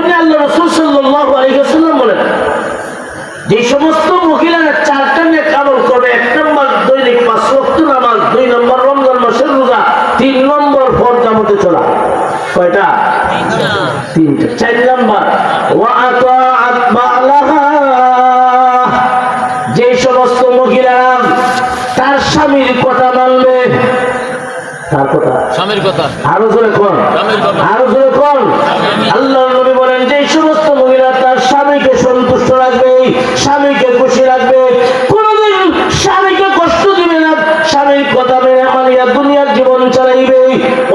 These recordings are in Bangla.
জন্য আল্লাহ রাসূল সাল্লাল্লাহু আলাইহি ওয়াসাল্লাম বলেন, যে সমস্ত মহিলারা চারটা নেক আমল করবে, 1 নম্বর দৈনিক 5 ওয়াক্ত নামাজ, 2 নম্বর রমজান মাসের রোজা, 3 নম্বর ফরজ মতে চলা। কয়টা? 3টা। 4 নম্বর ওয়া আতাআত বালাহা, যে সমস্ত মহিলারা তার স্বামীর কথা মানবে। তার কথা, স্বামীর কথা, আরো জোরে কোন, আরো জোরে কোন। আল্লাহর নবী বলেন, যে সমস্ত মহিলা তার স্বামীকে সন্তুষ্ট রাখবে, স্বামীকে খুশি রাখবে, কোনদিন স্বামীকে কষ্ট দিবে না, স্বামীর কথা মেনে মানিয়া দুনিয়ার জীবন চালাইবে।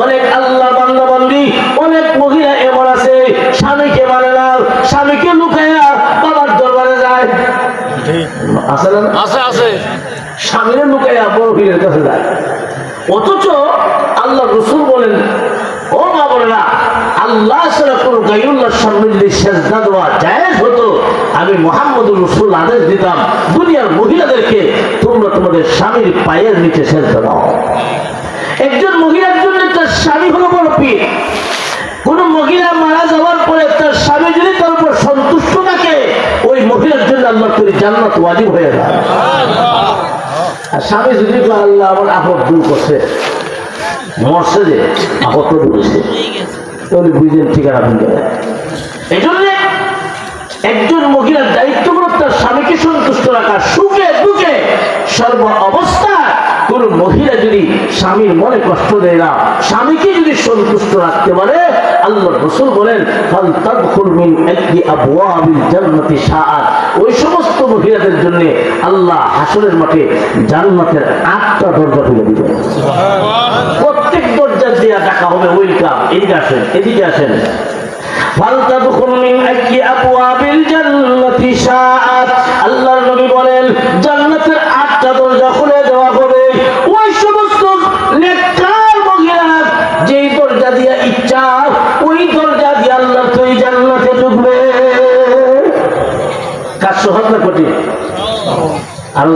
অনেক আল্লাহ বান্দা বান্দি, অনেক মহিলা এমন আছে স্বামীকে মানে না, স্বামীকে লুকাইয়া বাবার দরবারে যায়। আছে না? আছে, আছে। স্বামীরে লুকাইয়া বড় পীরের কাছে যায়। অথচ আল্লাহ রাসূল বলেন, ও মা বোনেরা, আল্লাহ ছাড়া কোন গায়রুল্লাহর সামনে যদি সেজদা দেওয়া জায়েজ হতো, আমি মুহাম্মদুর রাসূল আদেশ দিতাম দুনিয়ার মহিলাদেরকে, তোমরা তোমাদের স্বামীর পায়ের নিচে সেজদা দাও। একজন মহিলার জন্য তার স্বামী হলো বড় পীর। কোন মহিলা মারা যাওয়ার পরে তার স্বামী যদি তার উপর সন্তুষ্ট থাকে, ওই মহিলার জন্য আল্লাহ করে জান্নাত ওয়াজিব হয়ে যায়। আর স্বামী যদি আল্লাহ আমার আপদ দূর করছে, মরছে, যে আপদ তো দূরেছে, তাহলে বুঝলেন ঠিকানা ভুলে। এই জন্য একজন মহিলার দায়িত্ব হলো তার স্বামীকে সন্তুষ্ট রাখা, সুখে দুঃখে সর্ব অবস্থা। কোন মহিলা যদি স্বামীর মনে কষ্ট দেয় না, স্বামীকে যদি সন্তুষ্ট রাখতে পারে, আল্লাহর রাসূল বলেন, ফালতাদখুল মিন আইয়ি আবওয়াবিল জান্নাতি শাআত, ওই সমস্ত মহিলাদের জন্য আল্লাহ হাসরের মাঠে জান্নাতের 8টা দরজা খুলে দিবেন। প্রত্যেক দরজা দিয়ে ডাকা হবে, ওয়েলকাম, এদিকে আসেন, এদিকে আসেন। ফালতাদখুল মিন আইয়ি আবওয়াবিল জান্নাতি শাআত, আল্লাহর নবী বলেন, জান্নাতের 8টা দরজা খুলে দেওয়া হবে। ওই সমস্ত নেককার মহিলা যেই দরজা দিয়ে ইচ্ছা ওই দরজা দিয়ে আল্লাহ তুই জান্নাতে ঢুকবে। কাজ সহজ না কঠিন? আরো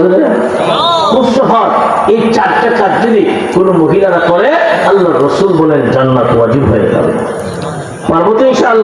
খুব সহজ। এই 4টা কাজ যদি কোন মহিলারা করে, আল্লাহ রাসূল বলেন জান্নাত ওয়াজিব হয়ে যাবে। পার্বতী ইনশাআল্লাহ।